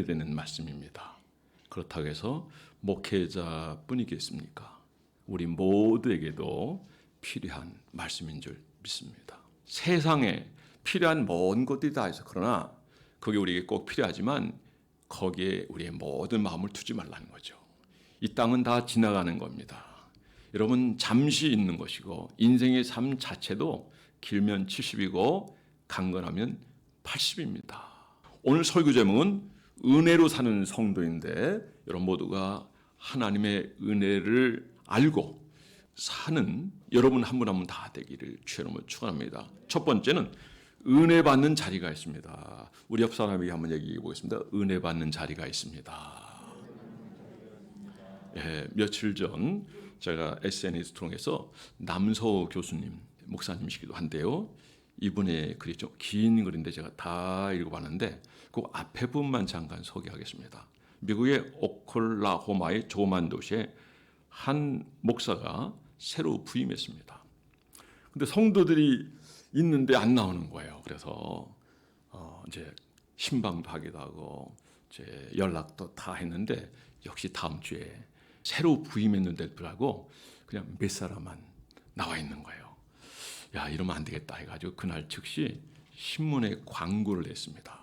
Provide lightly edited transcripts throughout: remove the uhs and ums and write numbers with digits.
은혜되는 말씀입니다. 그렇다고 해서 목회자뿐이겠습니까? 우리 모두에게도 필요한 말씀인 줄 믿습니다. 세상에 필요한 모든 것들이 다 있어. 그러나 그게 우리에게 꼭 필요하지만 거기에 우리의 모든 마음을 두지 말라는 거죠. 이 땅은 다 지나가는 겁니다. 여러분 잠시 있는 것이고 인생의 삶 자체도 길면 70이고 강건하면 80입니다. 오늘 설교 제목은 은혜로 사는 성도인데 여러분 모두가 하나님의 은혜를 알고 사는 여러분 한 분 한 분 다 되기를 주의 이름으로 축원합니다. 첫 번째는 은혜 받는 자리가 있습니다. 우리 옆 사람에게 한번 얘기해 보겠습니다. 은혜 받는 자리가 있습니다. 예, 며칠 전 제가 SNS 통해서 남서호 교수님, 목사님이시기도 한데요. 이분의 글이 좀 긴 글인데 제가 다 읽어봤는데 그 앞에 부분만 잠깐 소개하겠습니다. 미국의 오클라호마의 조만 도시에 한 목사가 새로 부임했습니다. 근데 성도들이 있는데 안 나오는 거예요. 그래서 이제 신방도 하기도 하고 이제 연락도 다 했는데 역시 다음 주에 새로 부임했는데도 불구하고 그냥 몇 사람만 나와 있는 거예요. 야, 이러면 안 되겠다 해가지고 그날 즉시 신문에 광고를 냈습니다.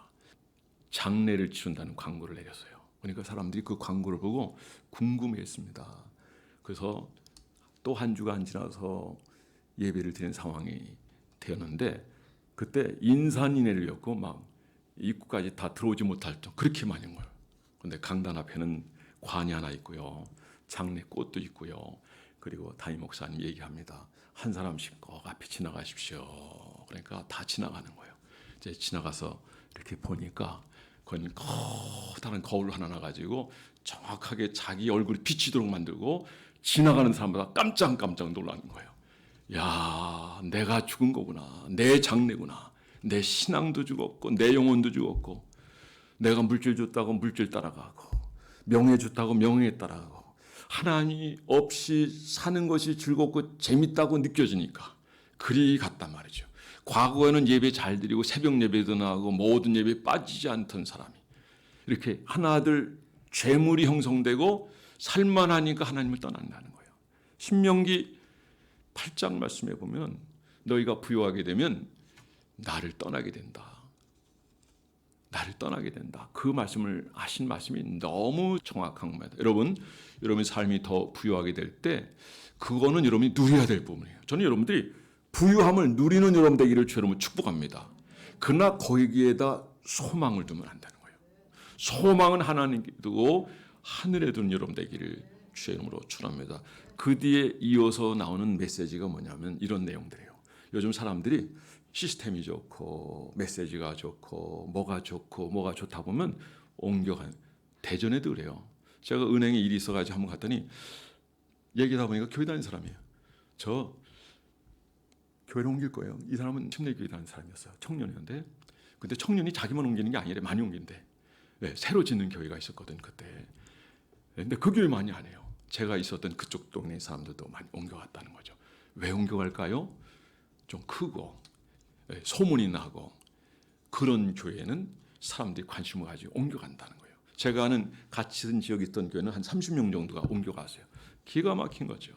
장례를 치른다는 광고를 내렸어요. 그러니까 사람들이 그 광고를 보고 궁금해했습니다. 그래서 또 한 주가 안 지나서 예배를 드리는 상황이 되었는데 그때 인산인해를 겪고 막 입구까지 다 들어오지 못할 정도 그렇게 많은 거예요. 그런데 강단 앞에는 관이 하나 있고요. 장례 꽃도 있고요. 그리고 담임 목사님 얘기합니다. 한 사람씩 꼭 앞에 지나가십시오. 그러니까 다 지나가는 거예요. 이제 지나가서 이렇게 보니까 그건 커다란 거울 하나 놔가지고 정확하게 자기 얼굴이 비치도록 만들고 지나가는 사람마다 깜짝깜짝 놀라는 거예요. 야, 내가 죽은 거구나. 내 장래구나. 내 신앙도 죽었고 내 영혼도 죽었고 내가 물질 줬다고 물질 따라가고 명예 줬다고 명예에 따라가고 하나님 없이 사는 것이 즐겁고 재밌다고 느껴지니까 그리 같단 말이죠. 과거에는 예배 잘 드리고 새벽 예배도 나가고 모든 예배에 빠지지 않던 사람이 이렇게 하나둘 죄물이 형성되고 살만하니까 하나님을 떠난다는 거예요. 신명기 8장 말씀에 보면 너희가 부요하게 되면 나를 떠나게 된다. 나를 떠나게 된다. 그 말씀을 하신 말씀이 너무 정확한 겁니다. 여러분의 삶이 더 부유하게 될 때 그거는 여러분이 누려야 될 부분이에요. 저는 여러분들이 부유함을 누리는 여러분 되기를 여러분 축복합니다. 그러나 거기에다 소망을 두면 안 되는 거예요. 소망은 하나님께 두고 하늘에 두는 여러분 되기를 주의 이름으로 축원합니다. 그 뒤에 이어서 나오는 메시지가 뭐냐면 이런 내용들이에요. 요즘 사람들이 시스템이 좋고 메시지가 좋고 뭐가 좋고 뭐가 좋다 보면 옮겨가는 대전에도 그래요. 제가 은행에 일이 있어가지고 한번 갔더니 얘기하다 보니까 교회 다니는 사람이에요. 저 교회를 옮길 거예요. 이 사람은 침례교회 다니는 사람이었어요. 청년이었는데 근데 청년이 자기만 옮기는 게 아니라 많이 옮긴대. 네, 새로 짓는 교회가 있었거든 그때. 근데 그 교회 많이 안 해요. 제가 있었던 그쪽 동네 사람들도 많이 옮겨갔다는 거죠. 왜 옮겨갈까요? 좀 크고 소문이 나고 그런 교회는 사람들이 관심을 가지고 옮겨간다는 거예요. 제가 아는 같이 있던 지역에 있던 교회는 한 30명 정도가 옮겨갔어요. 기가 막힌 거죠.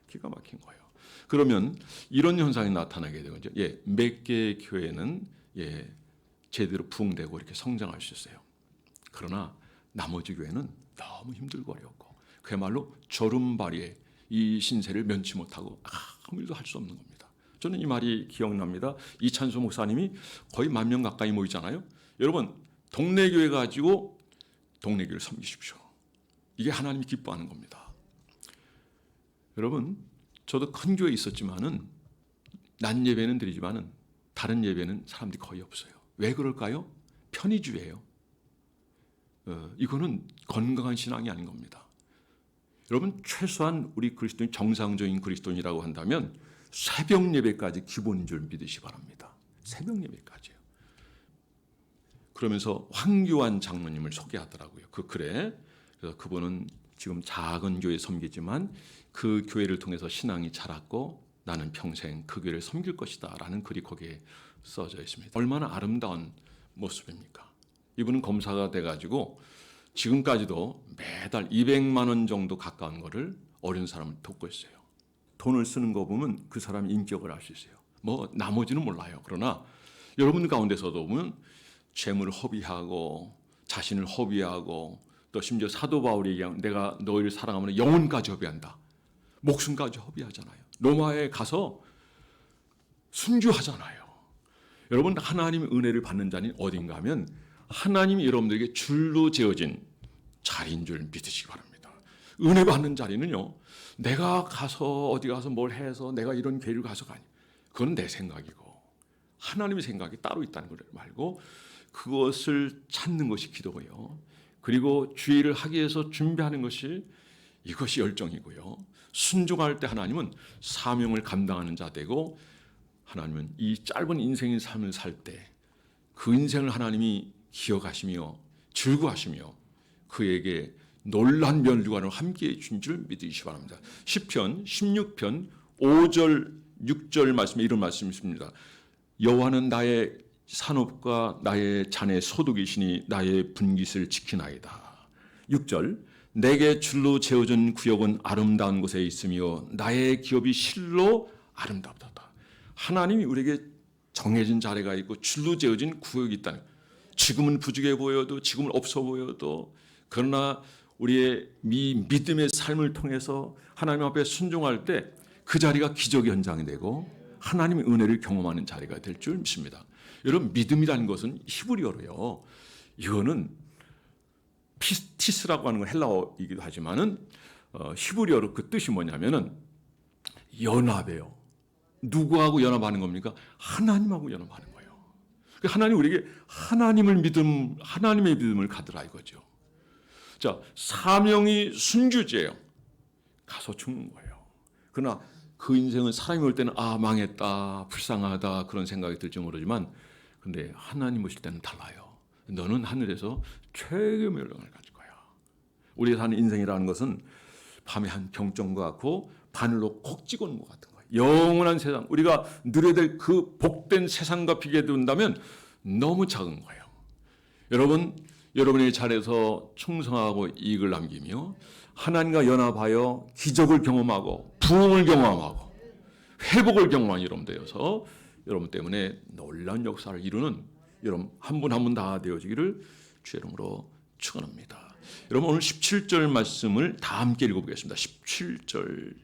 기가 막힌 거예요. 그러면 이런 현상이 나타나게 되죠. 몇 개의 교회는 제대로 부흥되고 이렇게 성장할 수 있어요. 그러나 나머지 교회는 너무 힘들고 어렵고 그야말로 저름발이에 이 신세를 면치 못하고 아무 일도 할 수 없는 겁니다. 저는 이 말이 기억납니다. 이찬수 목사님이 거의 10,000명 가까이 모이잖아요. 여러분 동네 교회 가지고 동네 교회를 섬기십시오. 이게 하나님이 기뻐하는 겁니다. 여러분 저도 큰 교회에 있었지만은 낮 예배는 드리지만은 다른 예배는 사람들이 거의 없어요. 왜 그럴까요? 편의주의예요. 이거는 건강한 신앙이 아닌 겁니다. 여러분 최소한 우리 그리스도인 정상적인 그리스도인이라고 한다면 새벽 예배까지 기본인 줄 믿으시 바랍니다. 새벽 예배까지요. 그러면서 황교안 장로님을 소개하더라고요. 그 글에. 그래서 그분은 지금 작은 교회 섬기지만 그 교회를 통해서 신앙이 자랐고 나는 평생 그 교회를 섬길 것이다 라는 글이 거기에 써져 있습니다. 얼마나 아름다운 모습입니까? 이분은 검사가 돼가지고 지금까지도 매달 200만 원 정도 가까운 거를 어려운 사람을 돕고 있어요. 돈을 쓰는 거 보면 그 사람 인격을 알 수 있어요. 뭐 나머지는 몰라요. 그러나 여러분 가운데서도 보면 재물을 허비하고 자신을 허비하고 또 심지어 사도 바울이 얘기한 내가 너희를 사랑하면 영혼까지 허비한다. 목숨까지 허비하잖아요. 로마에 가서 순교하잖아요. 여러분 하나님의 은혜를 받는 자는 어딘가 하면 하나님이 여러분들에게 줄로 재어진 자리인 줄 믿으시기 바랍니다. 은혜 받는 자리는요. 내가 가서 어디 가서 뭘 해서 내가 이런 교회를 가서 가니 그건 내 생각이고 하나님의 생각이 따로 있다는 걸 말고 그것을 찾는 것이 기도고요. 그리고 주의를 하기 위해서 준비하는 것이 이것이 열정이고요. 순종할 때 하나님은 사명을 감당하는 자 되고 하나님은 이 짧은 인생의 삶을 살 때 그 인생을 하나님이 기억하시며 즐거워하시며 그에게 놀란 면류관을 함께해 준 줄 믿으시기 바랍니다. 시편 16편 5절 6절 말씀에 이런 말씀이 있습니다. 여호와는 나의 산업과 나의 잔의 소득이시니 나의 분깃을 지키나이다. 6절 내게 줄로 재어진 구역은 아름다운 곳에 있으며 나의 기업이 실로 아름답다. 하나님이 우리에게 정해진 자리가 있고 줄로 재어진 구역이 있다는 거예요. 지금은 부족해 보여도 지금은 없어 보여도 그러나 우리의 믿음의 삶을 통해서 하나님 앞에 순종할 때 그 자리가 기적의 현장이 되고 하나님의 은혜를 경험하는 자리가 될 줄 믿습니다. 여러분 믿음이라는 것은 히브리어로요. 이거는 피스티스라고 하는 건 헬라어이기도 하지만은 히브리어로 그 뜻이 뭐냐면은 연합이에요. 누구하고 연합하는 겁니까? 하나님하고 연합하는 거예요. 하나님 우리에게 하나님의 믿음을 가더라 이거죠. 자, 사명이 순교제예요. 가서 죽는 거예요. 그러나 그 인생은 사람이 올 때는 아 망했다, 불쌍하다 그런 생각이 들지 모르지만 근데 하나님 오실 때는 달라요. 너는 하늘에서 최고의 멸망을 가질 거야. 우리가 사는 인생이라는 것은 밤에 한 병정과 같고 바늘로 콕 찍어놓은 것 같은 거예요. 영원한 세상, 우리가 누려야 될 그 복된 세상과 비교된다면 너무 작은 거예요. 여러분, 여러분의 자리에서 충성하고 이익을 남기며 하나님과 연합하여 기적을 경험하고 부흥을 경험하고 회복을 경험한 여러분 되어서 여러분 때문에 놀라운 역사를 이루는 여러분 한 분 한 분 다 되어지기를 주의 이름으로 축원합니다. 여러분 오늘 17절 말씀을 다 함께 읽어보겠습니다. 17절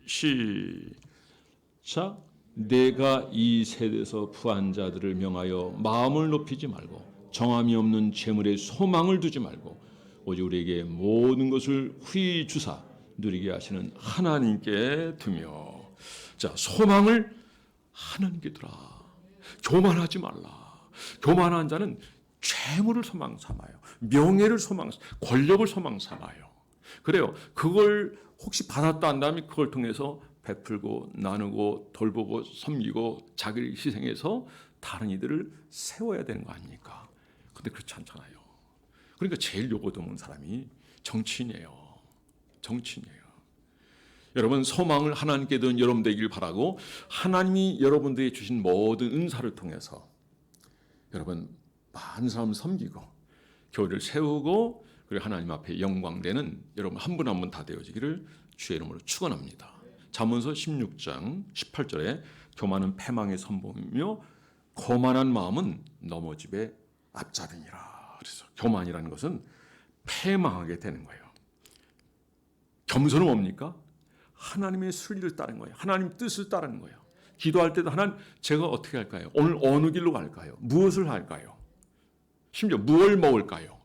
시작. 내가 이 세대에서 부한 자들을 명하여 마음을 높이지 말고 정함이 없는 재물에 소망을 두지 말고 오직 우리에게 모든 것을 후히 주사 누리게 하시는 하나님께 두며 자 소망을 하나님께 두라. 교만하지 말라. 교만한 자는 재물을 소망 삼아요. 명예를 소망, 권력을 소망 삼아요. 그래요. 그걸 혹시 받았다 한다면 그걸 통해서 베풀고 나누고 돌보고 섬기고 자기를 희생해서 다른 이들을 세워야 되는 거 아닙니까? 근데 그렇지 않잖아요. 그러니까 제일 요구 드문 사람이 정치인이에요. 정치인이에요. 여러분 소망을 하나님께 둔 여러분 되길 바라고 하나님이 여러분들에게 주신 모든 은사를 통해서 여러분 많은 사람 섬기고 교회를 세우고 그리고 하나님 앞에 영광되는 여러분 한 분 한 분 다 되어지기를 주의 이름으로 축원합니다. 잠언서 16장 18절에 교만은 패망의 선봉이며 거만한 마음은 넘어집의 앞자르니라. 그래서 교만이라는 것은 패망하게 되는 거예요. 겸손은 뭡니까? 하나님의 순리를 따르는 거예요. 하나님 뜻을 따르는 거예요. 기도할 때도 하나님 제가 어떻게 할까요? 오늘 어느 길로 갈까요? 무엇을 할까요? 심지어 무엇을 먹을까요?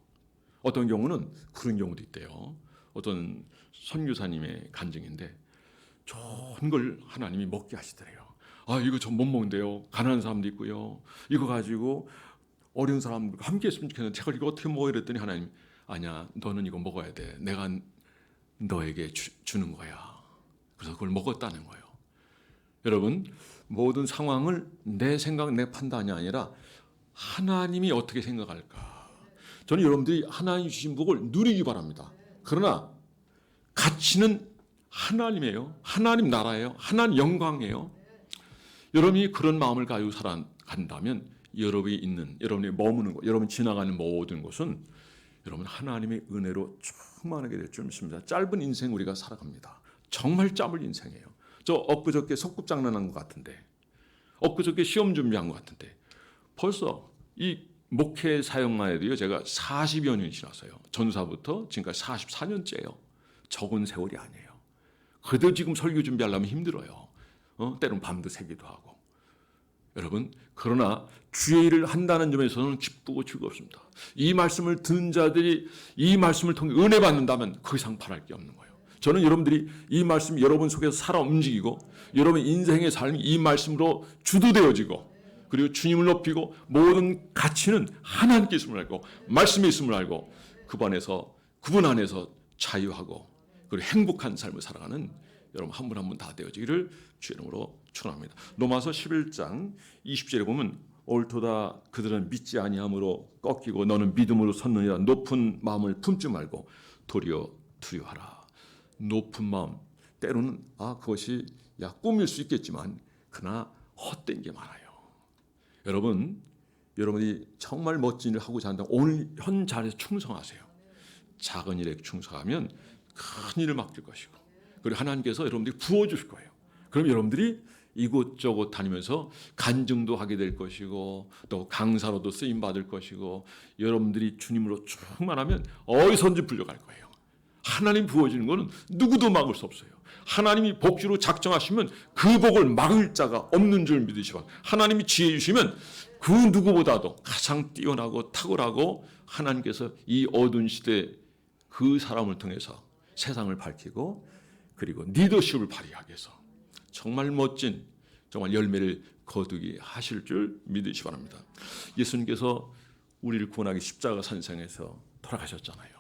어떤 경우는 그런 경우도 있대요. 어떤 선교사님의 간증인데 좋은 걸 하나님이 먹게 하시더래요. 아 이거 전 못 먹는데요. 가난한 사람도 있고요. 이거 가지고 어려운 사람들과 함께 했으면 좋겠는데 제가 이거 어떻게 먹어야 됐더니 하나님 아니야 너는 이거 먹어야 돼. 내가 너에게 주는 거야. 그래서 그걸 먹었다는 거예요. 여러분 모든 상황을 내 생각 내 판단이 아니라 하나님이 어떻게 생각할까. 저는 여러분들이 하나님 주신 복을 누리기 바랍니다. 그러나 가치는 하나님이에요. 하나님 나라예요. 하나님 영광이에요. 여러분이 그런 마음을 가지고 살아간다면 여러분이 있는, 여러분이 머무는 곳, 여러분이 지나가는 모든 곳은 여러분 하나님의 은혜로 충만하게 될 줄 믿습니다. 짧은 인생 우리가 살아갑니다. 정말 짧은 인생이에요. 저 엊그저께 소꿉장난한 것 같은데, 엊그저께 시험 준비한 것 같은데, 벌써 이 목회 사역만 해도요, 제가 40여 년이 지났어요. 전사부터 지금까지 44년째예요. 적은 세월이 아니에요. 그래도 지금 설교 준비하려면 힘들어요. 때로는 밤도 새기도 하고. 여러분, 그러나 주의 일을 한다는 점에서는 기쁘고 즐겁습니다. 이 말씀을 듣는 자들이 이 말씀을 통해 은혜 받는다면 그 이상 바랄 게 없는 거예요. 저는 여러분들이 이 말씀 여러분 속에서 살아 움직이고 여러분 인생의 삶이 이 말씀으로 주도되어지고 그리고 주님을 높이고 모든 가치는 하나님께 있음을 알고 말씀에 있음을 알고 그분 안에서 자유하고 그리고 행복한 삶을 살아가는 여러분 한 분 한 분 다 되어지기를 주의 이름으로 축원합니다. 로마서 11장 20절에 보면 옳도다 그들은 믿지 아니함으로 꺾이고 너는 믿음으로 섰느니라. 높은 마음을 품지 말고 도리어 두려워하라. 높은 마음, 때로는 그것이 꿈일 수 있겠지만 그러나 헛된 게 많아요. 여러분이 정말 멋진 일을 하고자 한다면 오늘 현 자리에서 충성하세요. 작은 일에 충성하면 큰 일을 맡길 것이고 그리고 하나님께서 여러분들이 부어주실 거예요. 그럼 여러분들이 이곳저곳 다니면서 간증도 하게 될 것이고 또 강사로도 쓰임 받을 것이고 여러분들이 주님으로 충만하면 어디선지 불려갈 거예요. 하나님 부어주는 것은 누구도 막을 수 없어요. 하나님이 복주로 작정하시면 그 복을 막을 자가 없는 줄 믿으시고 하나님이 지혜 주시면 그 누구보다도 가장 뛰어나고 탁월하고 하나님께서 이 어두운 시대에 그 사람을 통해서 세상을 밝히고 그리고 리더십을 발휘하기 위해서 정말 멋진 정말 열매를 거두게 하실 줄 믿으시기 바랍니다. 예수님께서 우리를 구원하기 십자가 산상에서 돌아가셨잖아요.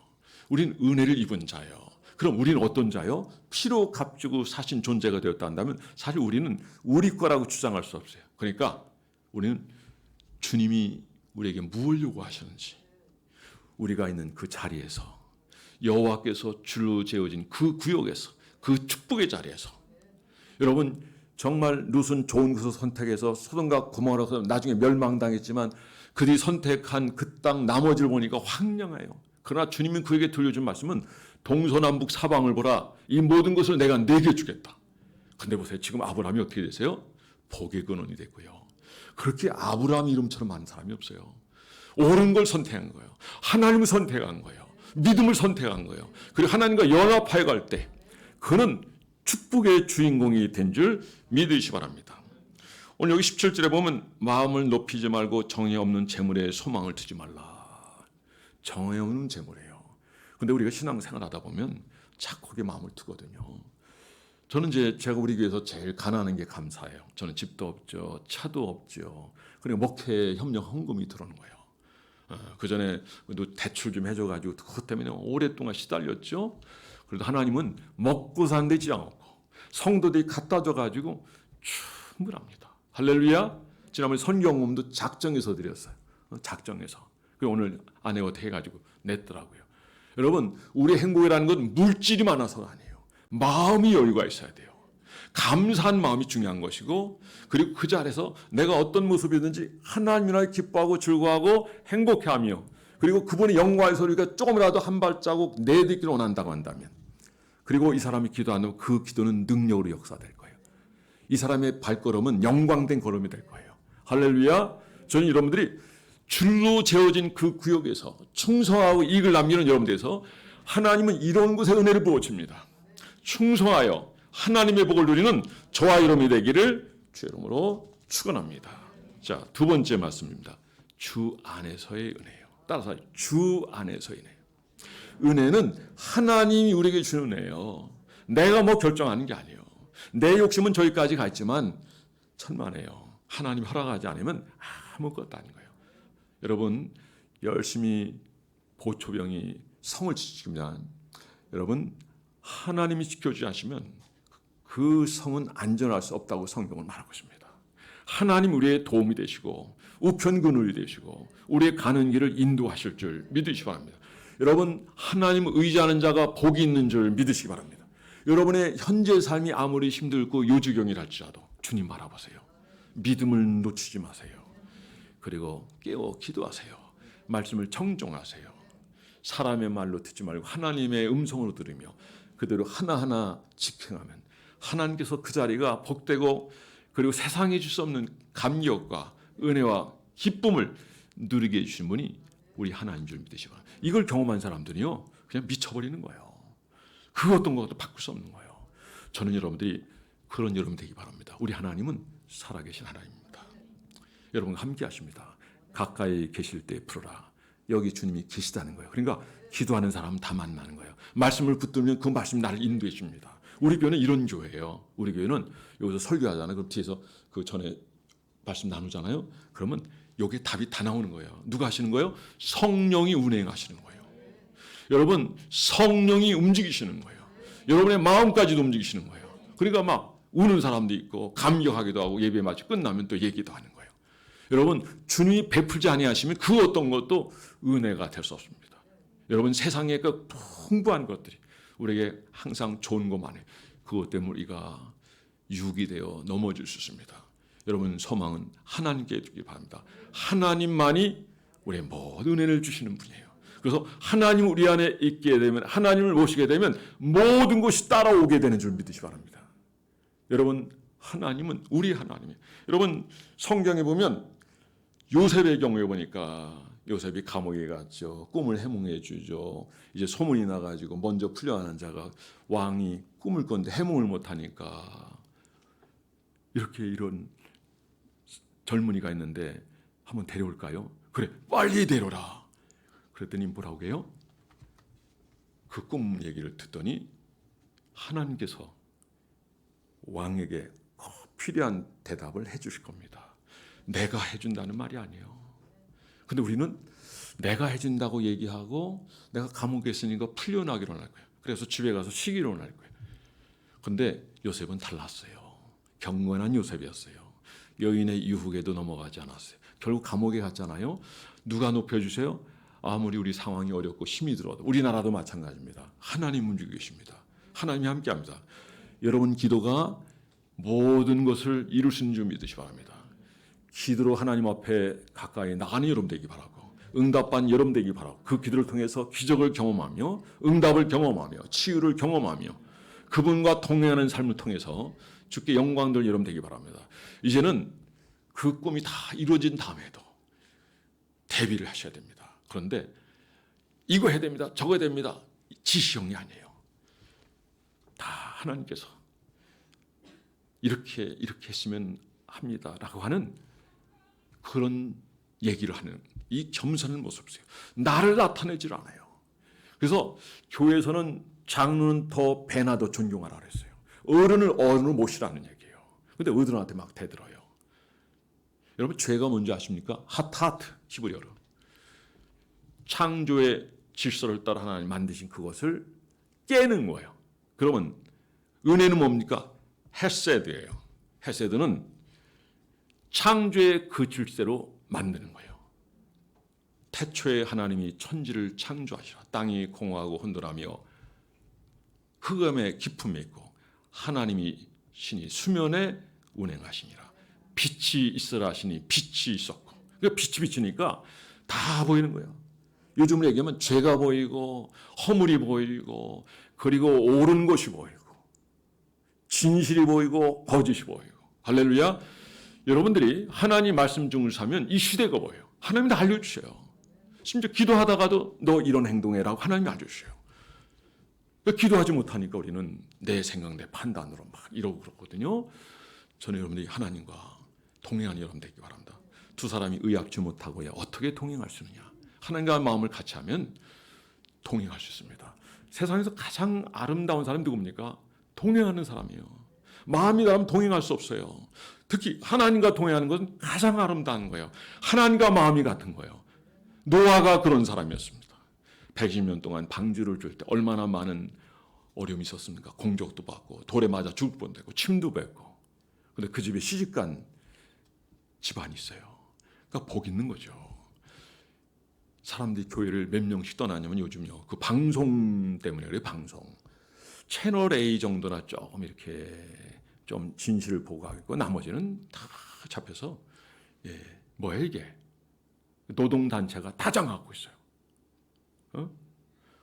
우린 은혜를 입은 자예요. 그럼 우리는 어떤 자요? 피로 값주고 사신 존재가 되었다 한다면 사실 우리는 우리 거라고 주장할 수 없어요. 그러니까 우리는 주님이 우리에게 무엇을 요구하셨는지 우리가 있는 그 자리에서 여호와께서 줄로 재어진 그 구역에서 그 축복의 자리에서 여러분 정말 룻은 좋은 곳을 선택해서 소돔과 고모라서 나중에 멸망당했지만 그들이 선택한 그 땅 나머지를 보니까 황량해요. 그러나 주님이 그에게 들려준 말씀은 동서남북 사방을 보라. 이 모든 것을 내가 네게 주겠다. 근데 보세요. 지금 아브라함이 어떻게 되세요? 복의 근원이 됐고요. 그렇게 아브라함 이름처럼 많은 사람이 없어요. 옳은 걸 선택한 거예요. 하나님을 선택한 거예요. 믿음을 선택한 거예요. 그리고 하나님과 연합하여 갈 때 그는 축복의 주인공이 된 줄 믿으시기 바랍니다. 오늘 여기 17절에 보면 마음을 높이지 말고 정의 없는 재물에 소망을 두지 말라. 정의 없는 재물이에요. 근데 우리가 신앙생활 하다 보면 자꾸 그게 마음을 두거든요. 저는 제가 우리 교회에서 제일 가난한 게 감사해요. 저는 집도 없죠. 차도 없죠. 그리고 목회 협력 헌금이 들어오는 거예요. 그 전에 대출 좀 해줘가지고 그것 때문에 오랫동안 시달렸죠. 그래도 하나님은 먹고 사는데 지장 없고 성도들이 갖다 줘가지고 충분합니다. 할렐루야. 지난번에 선경금도 작정해서 드렸어요. 작정해서. 그리고 오늘 아내가 어떻게 해가지고 냈더라고요. 여러분 우리의 행복이라는 건 물질이 많아서가 아니에요. 마음이 여유가 있어야 돼요. 감사한 마음이 중요한 것이고 그리고 그 자리에서 내가 어떤 모습이든지 하나님이나 기뻐하고 즐거워하고 행복해하며 그리고 그분의 영광의 소리가 조금이라도 한 발자국 내딛기를 원한다고 한다면 그리고 이 사람이 기도하면 그 기도는 능력으로 역사될 거예요. 이 사람의 발걸음은 영광된 걸음이 될 거예요. 할렐루야. 저는 여러분들이 줄로 재어진 그 구역에서 충성하고 이익을 남기는 여러분들에서 하나님은 이런 곳에 은혜를 부어줍니다. 충성하여 하나님의 복을 누리는 저와 여러분이 되기를 주의 이름으로 축원합니다. 자, 두 번째 말씀입니다. 주 안에서의 은혜예요. 따라서 주 안에서의 은혜예요. 은혜는 하나님이 우리에게 주는 은혜예요. 내가 뭐 결정하는 게 아니에요. 내 욕심은 저기까지 가 있지만 천만에요. 하나님이 허락하지 않으면 아무것도 아닌 거예요. 여러분 열심히 보초병이 성을 지키면 여러분 하나님이 지켜주지 않으시면 그 성은 안전할 수 없다고 성경은 말하고 있습니다. 하나님 우리의 도움이 되시고 우편근원이 되시고 우리의 가는 길을 인도하실 줄 믿으시기 바랍니다. 여러분 하나님을 의지하는 자가 복이 있는 줄 믿으시기 바랍니다. 여러분의 현재 삶이 아무리 힘들고 요지경이랄지라도 주님 바라보세요. 믿음을 놓치지 마세요. 그리고 깨어 기도하세요. 말씀을 청종하세요. 사람의 말로 듣지 말고 하나님의 음성으로 들으며 그대로 하나하나 직행하면 하나님께서 그 자리가 복되고 그리고 세상에 줄 수 없는 감격과 은혜와 기쁨을 누리게 해주신 분이 우리 하나님인 줄 믿으시기 바랍니다. 이걸 경험한 사람들이요 그냥 미쳐버리는 거예요. 그 어떤 것도 바꿀 수 없는 거예요. 저는 여러분들이 그런 여러분 되기 바랍니다. 우리 하나님은 살아계신 하나님입니다. 여러분과 함께 하십니다. 가까이 계실 때 풀어라. 여기 주님이 계시다는 거예요. 그러니까 기도하는 사람은 다 만나는 거예요. 말씀을 붙들면 그 말씀이 나를 인도해 줍니다. 우리 교회는 이런 교회예요. 우리 교회는 여기서 설교하잖아요. 그럼 뒤에서 그 전에 말씀 나누잖아요. 그러면 여기에 답이 다 나오는 거예요. 누가 하시는 거예요? 성령이 운행하시는 거예요. 여러분 성령이 움직이시는 거예요. 여러분의 마음까지도 움직이시는 거예요. 그러니까 막 우는 사람도 있고 감격하기도 하고 예배 마치 끝나면 또 얘기도 하는 거예요. 여러분 주님이 베풀지 아니하시면 그 어떤 것도 은혜가 될 수 없습니다. 여러분 세상에 그 풍부한 것들이 우리에게 항상 좋은 것만 해. 그것 때문에 우리가 육이 되어 넘어질 수 있습니다. 여러분 소망은 하나님께 주기 바랍니다. 하나님만이 우리의 모든 은혜를 주시는 분이에요. 그래서 하나님 우리 안에 있게 되면 하나님을 모시게 되면 모든 것이 따라오게 되는 줄 믿으시 바랍니다. 여러분 하나님은 우리 하나님이에요. 여러분 성경에 보면 요셉의 경우에 보니까 요셉이 감옥에 갔죠. 꿈을 해몽해 주죠. 이제 소문이 나가지고 먼저 풀려나는 자가 왕이 꿈을 꿨는데 해몽을 못하니까 이렇게 이런 젊은이가 있는데 한번 데려올까요? 그래 빨리 데려라. 그랬더니 뭐라고 해요? 그 꿈 얘기를 듣더니 하나님께서 왕에게 꼭 필요한 대답을 해주실 겁니다. 내가 해준다는 말이 아니에요. 근데 우리는 내가 해준다고 얘기하고 내가 감옥에 있으니까 풀려나기로 할 거예요. 그래서 집에 가서 쉬기로 할 거예요. 근데 요셉은 달랐어요. 경건한 요셉이었어요. 여인의 유혹에도 넘어가지 않았어요. 결국 감옥에 갔잖아요. 누가 높여주세요? 아무리 우리 상황이 어렵고 힘이 들어도 우리나라도 마찬가지입니다. 하나님 움직이고 계십니다. 하나님이 함께합니다. 여러분 기도가 모든 것을 이룰 수 있는 줄 믿으시 바랍니다. 기도로 하나님 앞에 가까이 나가는 여러분 되기 바라고 응답받는 여러분 되기 바라고 그 기도를 통해서 기적을 경험하며 응답을 경험하며 치유를 경험하며 그분과 동행하는 삶을 통해서 주께 영광 돌리는 여러분 되기 바랍니다. 이제는 그 꿈이 다 이루어진 다음에도 대비를 하셔야 됩니다. 그런데 이거 해야 됩니다. 저거 해야 됩니다. 지시형이 아니에요. 다 하나님께서 이렇게 했으면 합니다라고 하는 그런 얘기를 하는 이 겸손한 모습이세요. 나를 나타내질 않아요. 그래서 교회에서는 장로는 더 배나 더 존경하라 그랬어요. 어른을 어른으로 모시라는 얘기예요. 근데 어른한테 막 대들어요. 여러분 죄가 뭔지 아십니까? 하타트 히브리어로 창조의 질서를 따라 하나님 만드신 그것을 깨는 거예요. 그러면 은혜는 뭡니까? 헤세드예요. 헤세드는 창조의 그 질서로 만드는 거예요. 태초에 하나님이 천지를 창조하시라. 땅이 공허하고 혼돈하며 흑암의 기품이 있고 하나님이 신이 수면에 운행하시니라. 빛이 있으라 하시니 빛이 있었고 그러니까 빛이 비치니까 다 보이는 거예요. 요즘으로 얘기하면 죄가 보이고 허물이 보이고 그리고 옳은 것이 보이고 진실이 보이고 거짓이 보이고 할렐루야. 여러분들이 하나님 말씀 중을 사면 이 시대가 보여요. 하나님이 다 알려주셔요. 심지어 기도하다가도 너 이런 행동해라고 하나님이 알려주셔요. 기도하지 못하니까 우리는 내 생각, 내 판단으로 막 이러고 그렇거든요. 저는 여러분들이 하나님과 동행하는 여러분 되기 바랍니다. 두 사람이 의약주 못하고야 어떻게 동행할 수 있느냐. 하나님과 마음을 같이 하면 동행할 수 있습니다. 세상에서 가장 아름다운 사람이 누굽니까? 동행하는 사람이에요. 마음이 다르면 동행할 수 없어요. 특히 하나님과 동행하는 것은 가장 아름다운 거예요. 하나님과 마음이 같은 거예요. 노아가 그런 사람이었습니다. 120년 동안 방주를 줄 때 얼마나 많은 어려움이 있었습니까? 공격도 받고 돌에 맞아 죽을 뻔되고 침도 뱉고. 근데 그 집에 시집간 집안이 있어요. 그러니까 복 있는 거죠. 사람들이 교회를 몇 명씩 떠나냐면 요즘요. 그 방송 때문에 그래요. 방송. 채널 A 정도나 조금 이렇게 좀 진실을 보고하고 나머지는 다 잡혀서 뭐야 이게 노동단체가 다 장악하고 있어요.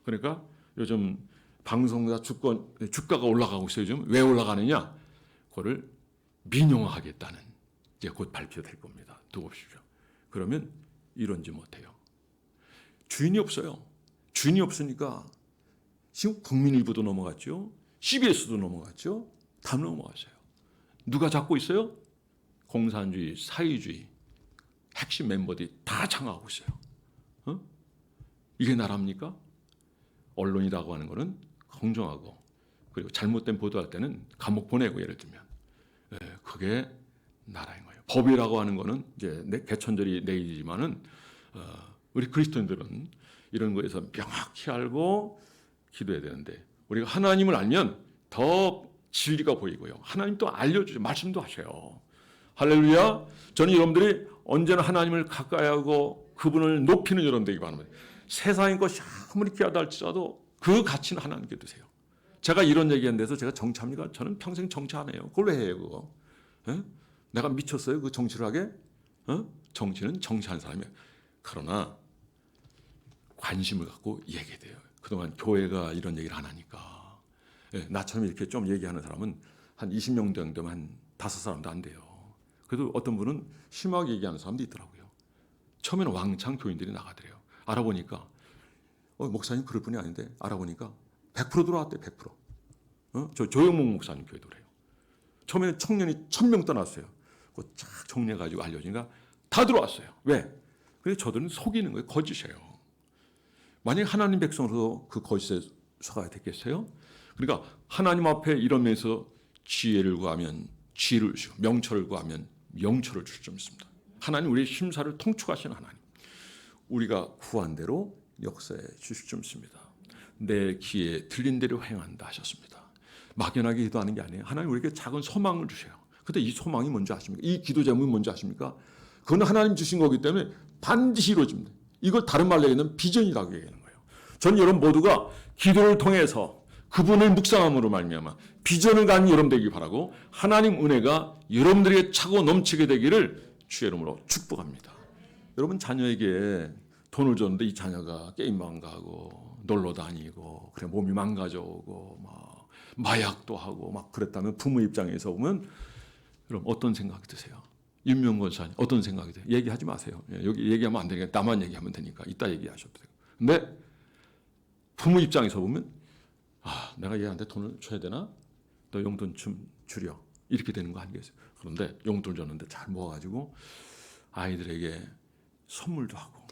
그러니까 요즘 방송사 주가가 올라가고 있어요. 요즘 왜 올라가느냐? 그거를 민영화하겠다는 이제 곧 발표될 겁니다. 두고 보십시오. 그러면 이런지 못해요. 주인이 없어요. 주인이 없으니까 지금 국민일보도 넘어갔죠. CBS도 넘어갔죠. 다 넘어갔어요. 누가 잡고 있어요? 공산주의, 사회주의 핵심 멤버들이 다 장악하고 있어요. 이게 나라입니까? 언론이라고 하는 거는 공정하고 그리고 잘못된 보도할 때는 감옥 보내고 예를 들면 그게 나라인 거예요. 법이라고 하는 거는 이제 개천절이 내일이지만은 우리 그리스도인들은 이런 거에서 명확히 알고 기도해야 되는데 우리가 하나님을 알면 더 진리가 보이고요. 하나님 또 알려주죠. 말씀도 하셔요. 할렐루야. 저는 여러분들이 언제나 하나님을 가까이 하고 그분을 높이는 여러분 되기 바랍니다. 세상의 것이 아무리 귀하다 할지라도 그 가치는 하나님께 두세요. 제가 이런 얘기한 데서 제가 정치합니까? 저는 평생 정치 안 해요. 그걸 왜 해요 그거? 내가 미쳤어요 그 정치를 하게? 정치는 정치하는 사람이에요. 그러나 관심을 갖고 얘기해야 돼요. 그동안 교회가 이런 얘기를 안 하니까 나처럼 이렇게 좀 얘기하는 사람은 한 20명 정도면 한 5사람도 안 돼요. 그래도 어떤 분은 심하게 얘기하는 사람도 있더라고요. 처음에는 왕창 교인들이 나가더래요. 알아보니까 목사님 그럴 분이 아닌데 알아보니까 100% 들어왔대요. 100%. 저 조영목 목사님 교회도 그래요. 처음에는 청년이 1000명 떠났어요. 그거 쫙 정리해가지고 알려주니까 다 들어왔어요. 왜? 그래서 저들은 속이는 거예요. 거짓이에요. 만약에 하나님 백성으로서 그 거짓에 속아야 되겠어요? 그러니까 하나님 앞에 이러면서 지혜를 구하면 지혜를 주시고 명철을 구하면 명철을 주실 줄 믿습니다. 하나님 우리의 심사를 통촉하시는 하나님. 우리가 구한 대로 역사해 주실 줄 믿습니다. 내 귀에 들린 대로 행한다 하셨습니다. 막연하게 기도하는 게 아니에요. 하나님 우리에게 작은 소망을 주셔요. 근데 이 소망이 뭔지 아십니까? 이 기도 제목이 뭔지 아십니까? 그건 하나님 주신 거기 때문에 반드시 이루어집니다. 이걸 다른 말로 얘기하면 비전이라고 얘기하는 거예요. 전 여러분 모두가 기도를 통해서 그분을 묵상함으로 말미암아 비전을 가진 여러분 되기 바라고 하나님 은혜가 여러분들에게 차고 넘치게 되기를 주의 이름으로 축복합니다. 여러분 자녀에게 돈을 줬는데 이 자녀가 게임만 가고 놀러 다니고 그래 몸이 망가져오고 막 마약도 하고 막 그랬다면 부모 입장에서 보면 그럼 어떤 생각이 드세요? 윤명 권사님 어떤 생각이 돼요? 얘기하지 마세요. 여기 얘기하면 안 되니까 나만 얘기하면 되니까 이따 얘기하셔도 돼요. 근데 부모 입장에서 보면 내가 얘한테 돈을 줘야 되나? 너 용돈 좀 줄여. 이렇게 되는 거 아니겠어요? 그런데 용돈 줬는데 잘 모아가지고 아이들에게 선물도 하고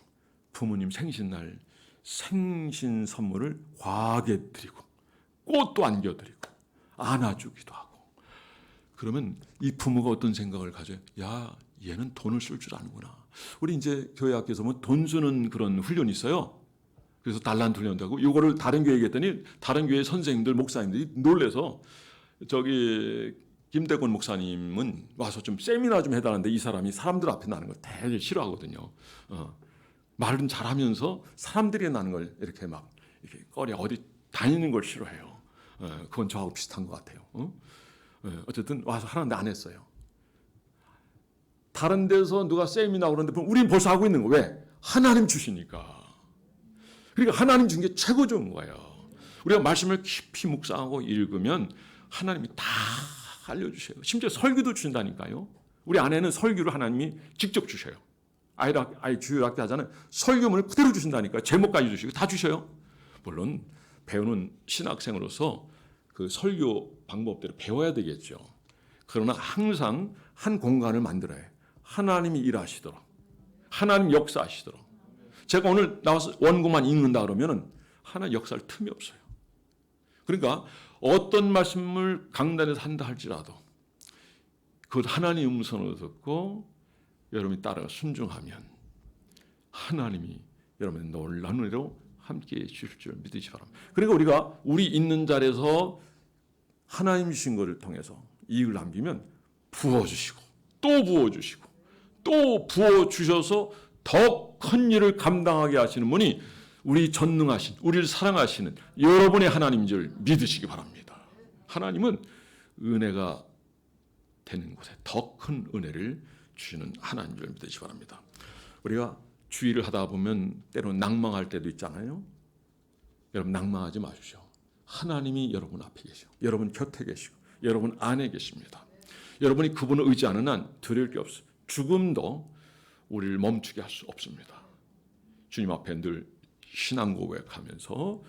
부모님 생신날 생신 선물을 과하게 드리고 꽃도 안겨드리고 안아주기도 하고 그러면 이 부모가 어떤 생각을 가져요? 야 얘는 돈을 쓸 줄 아는구나. 우리 이제 교회 학교에서 보면 돈 쓰는 그런 훈련이 있어요. 그래서 달란트 훈련도 하고 이거를 다른 교회에 얘기했더니 다른 교회 선생님들 목사님들이 놀래서 저기 김대곤 목사님은 와서 좀 세미나 좀 해달라는데 이 사람이 사람들 앞에 나는 걸 되게 싫어하거든요. 말은 잘하면서 사람들이 나는 걸 이렇게 막 이렇게 꺼려 어디 다니는 걸 싫어해요. 그건 저하고 비슷한 것 같아요. 어쨌든 와서 하는데 안 했어요. 다른 데서 누가 세미나 그러는데 우리는 벌써 하고 있는 거 왜? 하나님 주시니까. 그러니까 하나님 준 게 최고 좋은 거예요. 우리가 말씀을 깊이 묵상하고 읽으면 하나님이 다 알려주셔요. 심지어 설교도 주신다니까요. 우리 아내는 설교를 하나님이 직접 주셔요. 아이 주일학교 하자는 설교문을 그대로 주신다니까요. 제목까지 주시고 다 주셔요. 물론 배우는 신학생으로서 그 설교 방법대로 배워야 되겠죠. 그러나 항상 한 공간을 만들어야 해요. 하나님이 일하시도록. 하나님 역사하시도록. 제가 오늘 나와서 원고만 읽는다 그러면은 하나 역사할 틈이 없어요. 그러니까 어떤 말씀을 강단에서 한다 할지라도 그것 하나님의 음성을 듣고 여러분이 따라 순종하면 하나님이 여러분의 놀라운 은혜로 함께해 주실 줄 믿으시기 바랍니다. 그러니까 우리가 우리 있는 자리에서 하나님 주신 것을 통해서 이익을 남기면 부어주시고 또 부어주시고 또 부어주셔서 더 큰 일을 감당하게 하시는 분이 우리 전능하신 우리를 사랑하시는 여러분의 하나님인 줄 믿으시기 바랍니다. 하나님은 은혜가 되는 곳에 더 큰 은혜를 주시는 하나님인 줄 믿으시기 바랍니다. 우리가 주의를 하다 보면 때로 낭망할 때도 있잖아요. 여러분 낭망하지 마십시오. 하나님이 여러분 앞에 계시고 여러분 곁에 계시고 여러분 안에 계십니다. 여러분이 그분을 의지하는 한 두려울 게 없어요. 죽음도 우리를 멈추게 할 수 없습니다. 주님 앞에 늘 신앙 고백하면서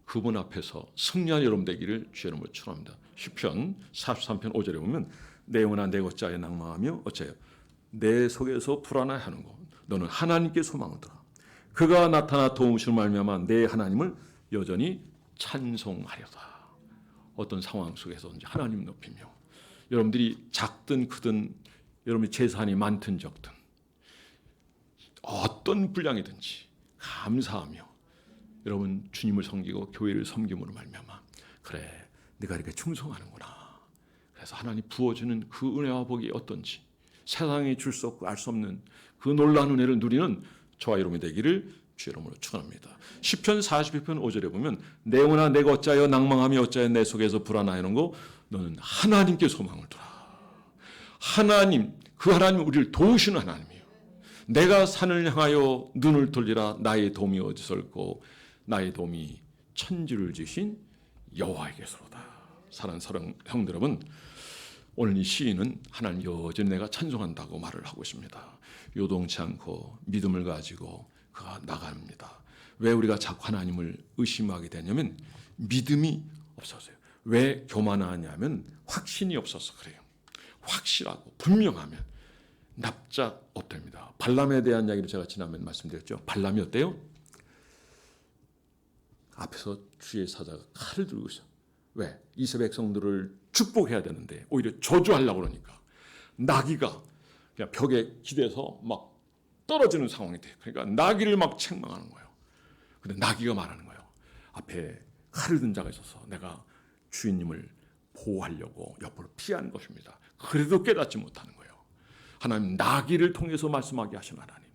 그분 앞에서 승리한 여러분 되기를 주의 이름으로 축원합니다. 시편 43편 5절에 보면 내 영혼아 내 것자에 낭망하며 어째요? 내 속에서 불안해하는 것 너는 하나님께 소망을 두라. 그가 나타나 도우심을 말미암아 내 하나님을 여전히 찬송하려다. 어떤 상황 속에서든지 하나님 높이며 여러분들이 작든 크든 여러분이 재산이 많든 적든 어떤 분량이든지 감사하며 여러분 주님을 섬기고 교회를 섬김으로 말미암아 그래 네가 이렇게 충성하는구나. 그래서 하나님 부어주는 그 은혜와 복이 어떤지 세상에 줄 수 없고 알 수 없는 그 놀라운 은혜를 누리는 저와 여러분이 되기를 주의 이름으로 축원합니다. 시편 42편 5절에 보면 내 영혼아 내가 어찌하여 낭망하며 어찌하여 내 속에서 불안하는 거 너는 하나님께 소망을 두라. 하나님 그 하나님은 우리를 도우시는 하나님이에요. 내가 산을 향하여 눈을 돌리라 나의 도움이 어디서 올고 나의 도움이 천지를 지신 여호와에게서로다. 사랑하는 형들 여러분 오늘 이 시인은 하나님 여전히 내가 찬송한다고 말을 하고 있습니다. 요동치 않고 믿음을 가지고 그가 나갑니다. 왜 우리가 자꾸 하나님을 의심하게 되냐면 믿음이 없어서요. 왜 교만하냐면 확신이 없어서 그래요. 확실하고 분명하면 납작 엎드립니다. 발람에 대한 이야기를 제가 지난번에 말씀드렸죠. 발람이 어때요? 앞에서 주의 사자가 칼을 들고 있어요. 왜? 이스라엘 백성들을 축복해야 되는데 오히려 저주하려고 그러니까 나귀가 그냥 벽에 기대서 막 떨어지는 상황이 돼요. 그러니까 나귀를 막 책망하는 거예요. 근데 나귀가 말하는 거예요. 앞에 칼을 든 자가 있어서 내가 주인님을 보호하려고 옆으로 피한 것입니다. 그래도 깨닫지 못하는 거예요. 하나님 나귀를 통해서 말씀하게 하신 하나님.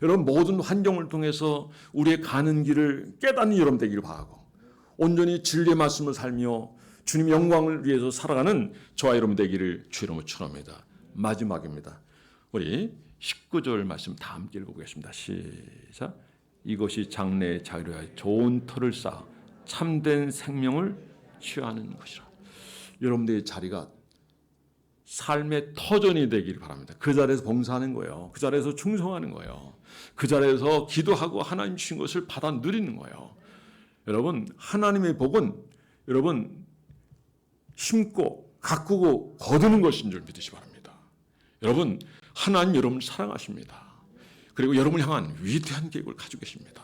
여러분 모든 환경을 통해서 우리의 가는 길을 깨닫는 여러분 되기를 바라고 온전히 진리의 말씀을 살며 주님 영광을 위해서 살아가는 저와 여러분 되기를 주의 이름으로 축원합니다. 마지막입니다. 우리 19절 말씀 다 함께 읽어보겠습니다. 시작. 이것이 장래의 자유로야 좋은 터를 쌓아 참된 생명을 취하는 것이라. 여러분들의 자리가 삶의 터전이 되기를 바랍니다. 그 자리에서 봉사하는 거예요. 그 자리에서 충성하는 거예요. 그 자리에서 기도하고 하나님 주신 것을 받아 누리는 거예요. 여러분 하나님의 복은 여러분 심고 가꾸고 거두는 것인 줄 믿으시 바랍니다. 여러분 하나님 여러분을 사랑하십니다. 그리고 여러분을 향한 위대한 계획을 가지고 계십니다.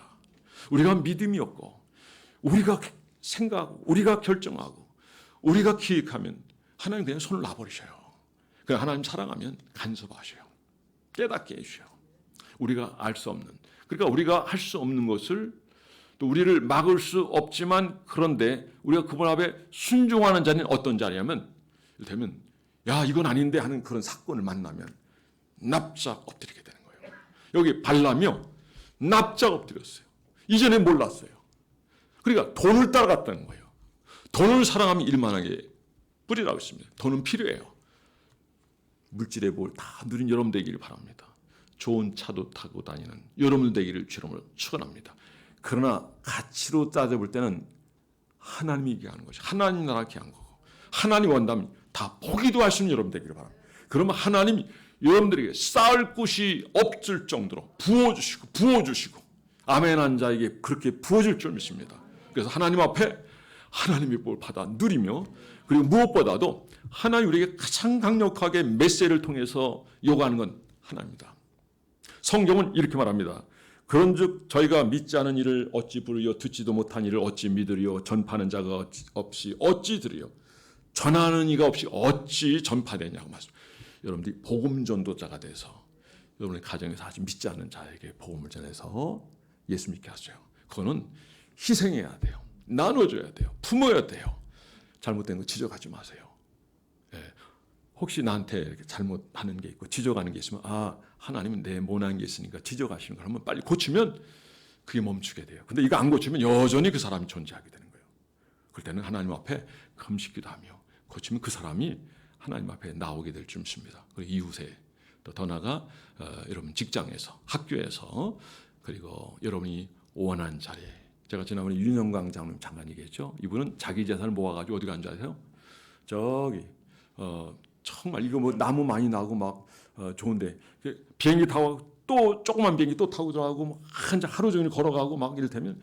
우리가 믿음이 없고 우리가 생각하고 우리가 결정하고 우리가 기획하면 하나님 그냥 손을 놔버리셔요. 그냥 하나님 사랑하면 간섭하셔요. 깨닫게 해주셔요. 우리가 알 수 없는 그러니까 우리가 할 수 없는 것을 또 우리를 막을 수 없지만 그런데 우리가 그분 앞에 순종하는 자리는 어떤 자리냐면 이를테면 야 이건 아닌데 하는 그런 사건을 만나면 납작 엎드리게 되는 거예요. 여기 발람이요 납작 엎드렸어요. 이전에 몰랐어요. 그러니까 돈을 따라갔다는 거예요. 돈을 사랑하면 일만하게 뿌리라고 있습니다. 돈은 필요해요. 물질의 복을 다 누린 여러분 되기를 바랍니다. 좋은 차도 타고 다니는 여러분 되기를 주님으로 축원합니다. 그러나 가치로 따져볼 때는 하나님이 기하는 것이 하나님 나라 기한 거고 하나님 원다면 다 포기도 하시는 여러분 되기를 바랍니다. 그러면 하나님이 여러분들에게 쌓을 곳이 없을 정도로 부어주시고 아멘 한 자에게 그렇게 부어줄 줄 믿습니다. 그래서 하나님 앞에 하나님의 복을 받아 누리며 그리고 무엇보다도 하나님 우리에게 가장 강력하게 메시지를 통해서 요구하는 건 하나입니다. 성경은 이렇게 말합니다. 그런즉 저희가 믿지 않은 일을 어찌 부르려 듣지도 못한 일을 어찌 믿으리요 전파하는 자가 없이 어찌 들으려 전하는 이가 없이 어찌 전파되냐고 말씀. 여러분들이 복음 전도자가 돼서 여러분의 가정에서 아직 믿지 않는 자에게 복음을 전해서 예수 믿게 하세요. 그거는 희생해야 돼요. 나눠줘야 돼요. 품어야 돼요. 잘못된 거 지적하지 마세요. 예. 혹시 나한테 이렇게 잘못하는 게 있고 지적하는 게 있으면 하나님은 내 못한 게 있으니까 지적하시는 걸 한번 빨리 고치면 그게 멈추게 돼요. 근데 이거 안 고치면 여전히 그 사람이 존재하게 되는 거예요. 그럴 때는 하나님 앞에 금식기도 하며 고치면 그 사람이 하나님 앞에 나오게 될 줄 믿습니다. 그리고 이웃에 또 더 나아가 여러분 직장에서, 학교에서, 그리고 여러분이 원하는 자리에. 제가 지난번에 윤영광 장로님 잠깐 얘기했죠. 이분은 자기 재산을 모아가지고 어디 간 줄 아세요? 저기 정말 이거 뭐 나무 많이 나고 막 좋은데 비행기 타고 또 조그만 비행기 또 타고 들어가고 뭐 하루 종일 걸어가고 막 이를테면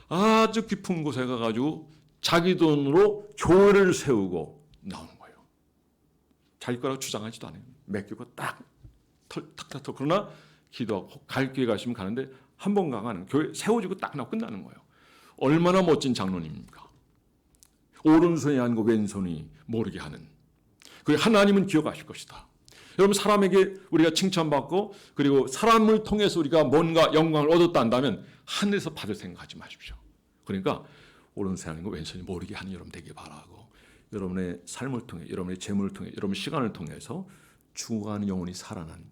아주 깊은 곳에 가가지고 자기 돈으로 교회를 세우고 나오는 거예요. 자기 거라고 주장하지도 않아요. 맡기고 탁 그러나 기도하고 갈 기회 가시면 가는데 한 번 가면 교회 세워지고 딱 나고 끝나는 거예요. 얼마나 멋진 장로님입니까? 오른손이 아니고 왼손이 모르게 하는. 그 하나님은 기억하실 것이다. 여러분 사람에게 우리가 칭찬받고 그리고 사람을 통해서 우리가 뭔가 영광을 얻었다 한다면 하늘에서 받을 생각하지 마십시오. 그러니까 오른손이 아니고 왼손이 모르게 하는 여러분 되길 바라고 여러분의 삶을 통해 여러분의 재물을 통해 여러분의 시간을 통해서 죽어가는 영혼이 살아난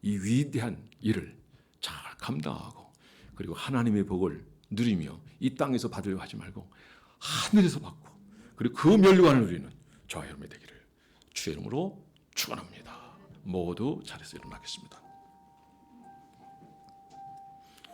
이 위대한 일을 잘 감당하고 그리고 하나님의 복을 누리며 이 땅에서 받으려고 하지 말고 하늘에서 받고 그리고 그 면류관을 누리는 저와 여러분이 되기를 주의 이름으로 축원합니다. 모두 자리에서 일어나겠습니다.